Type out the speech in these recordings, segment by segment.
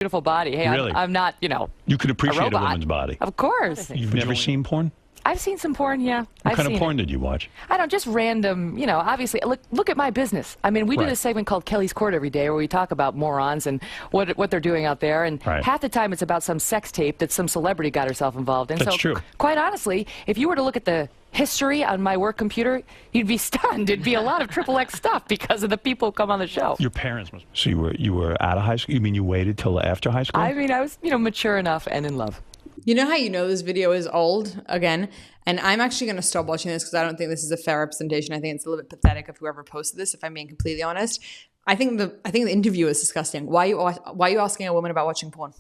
beautiful body. Hey, Really? I'm not, You could a appreciate a robot. woman's body. Of course. You've never seen porn? I've seen some porn, yeah. What I've kind of seen porn it. did you watch? I don't, just random, obviously, look at my business. I mean, we do Right. this segment called Kelly's Court every day where we talk about morons and what they're doing out there. And Right. half the time it's about some sex tape that some celebrity got herself involved in. That's so, true. Quite honestly, if you were to look at the history on my work computer, you'd be stunned. It'd be a lot of XXX stuff because of the people who come on the show. Your parents must. So you were out of high school? You mean you waited till after high school? I mean, I was, mature enough and in love. You know how you know this video is old again? And I'm actually going to stop watching this because I don't think this is a fair representation. I think it's a little bit pathetic of whoever posted this, if I'm being completely honest. I think the interview is disgusting. Why are you asking a woman about watching porn?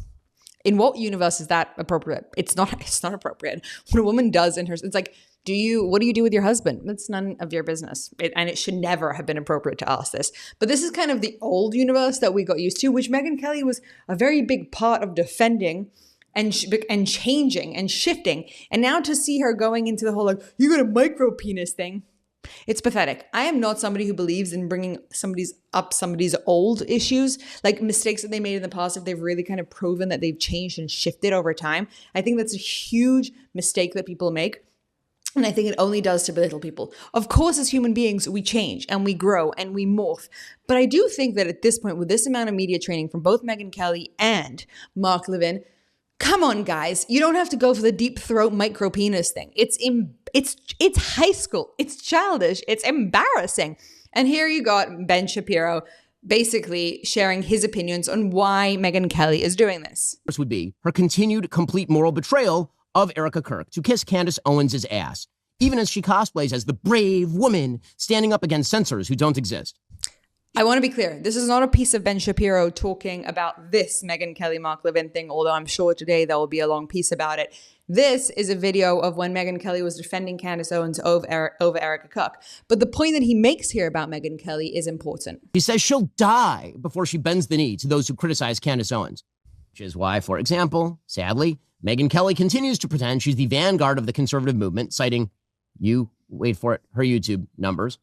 In what universe is that appropriate? It's not appropriate. What a woman does in her, it's like, what do you do with your husband? That's none of your business. And it should never have been appropriate to ask this. But this is kind of the old universe that we got used to, which Megyn Kelly was a very big part of defending and changing and shifting. And now to see her going into the whole, like, you got a micro penis thing. It's pathetic. I am not somebody who believes in bringing somebody's old issues, like mistakes that they made in the past, if they've really kind of proven that they've changed and shifted over time. I think that's a huge mistake that people make. And I think it only does to belittle people. Of course, as human beings, we change and we grow and we morph. But I do think that at this point, with this amount of media training from both Megyn Kelly and Mark Levin, come on, guys. You don't have to go for the deep throat micro penis thing. It's high school. It's childish. It's embarrassing. And here you got Ben Shapiro basically sharing his opinions on why Megyn Kelly is doing this. This would be her continued complete moral betrayal of Erica Kirk to kiss Candace Owens' ass, even as she cosplays as the brave woman standing up against censors who don't exist. I want to be clear. This is not a piece of Ben Shapiro talking about this Megyn Kelly, Mark Levin thing, although I'm sure today there will be a long piece about it. This is a video of when Megyn Kelly was defending Candace Owens over Erica Kirk. But the point that he makes here about Megyn Kelly is important. He says she'll die before she bends the knee to those who criticize Candace Owens, which is why, for example, sadly, Megyn Kelly continues to pretend she's the vanguard of the conservative movement, citing, wait for it, her YouTube numbers.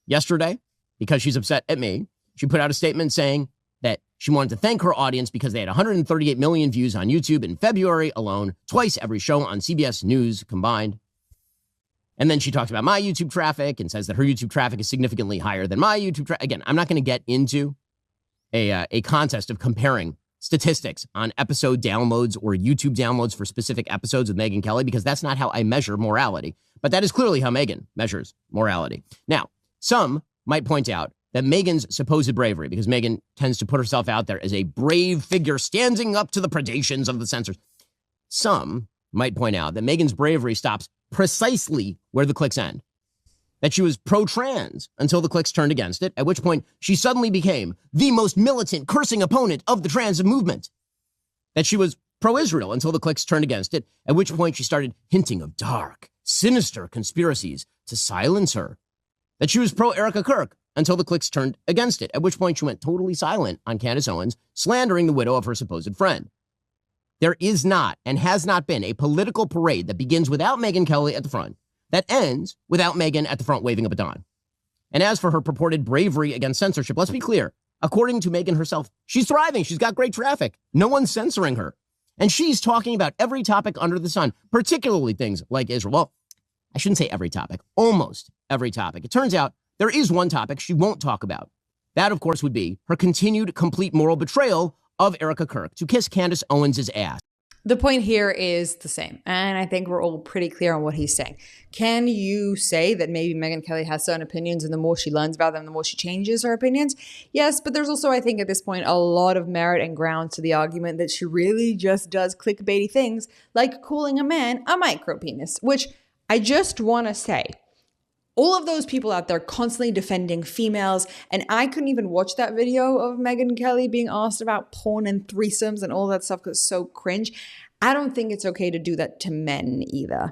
Yesterday, because she's upset at me, she put out a statement saying that she wanted to thank her audience because they had 138 million views on YouTube in February alone, twice every show on CBS News combined. And then she talked about my YouTube traffic and says that her YouTube traffic is significantly higher than my YouTube traffic. Again, I'm not going to get into a contest of comparing statistics on episode downloads or YouTube downloads for specific episodes of Megyn Kelly, because that's not how I measure morality. But that is clearly how Megyn measures morality. Now, some might point out that Megyn's supposed bravery, because Megyn tends to put herself out there as a brave figure standing up to the predations of the censors. Some might point out that Megyn's bravery stops precisely where the cliques end. That she was pro-trans until the cliques turned against it, at which point she suddenly became the most militant, cursing opponent of the trans movement. That she was pro-Israel until the cliques turned against it, at which point she started hinting of dark, sinister conspiracies to silence her. That she was pro-Erica Kirk until the cliques turned against it, at which point she went totally silent on Candace Owens, slandering the widow of her supposed friend. There is not and has not been a political parade that begins without Megyn Kelly at the front, that ends without Megyn at the front waving a baton. And as for her purported bravery against censorship, let's be clear. According to Megyn herself, she's thriving. She's got great traffic. No one's censoring her. And she's talking about every topic under the sun, particularly things like Israel. Well, I shouldn't say every topic, almost every topic. It turns out there is one topic she won't talk about. That, of course, would be her continued complete moral betrayal of Erica Kirk to kiss Candace Owens' ass. The point here is the same, and I think we're all pretty clear on what he's saying. Can you say that maybe Megyn Kelly has certain opinions, and the more she learns about them, the more she changes her opinions? Yes, but there's also, I think at this point, a lot of merit and grounds to the argument that she really just does clickbaity things, like calling a man a micropenis, which I just want to say, all of those people out there constantly defending females, and I couldn't even watch that video of Megyn Kelly being asked about porn and threesomes and all that stuff because it's so cringe. I don't think it's okay to do that to men either.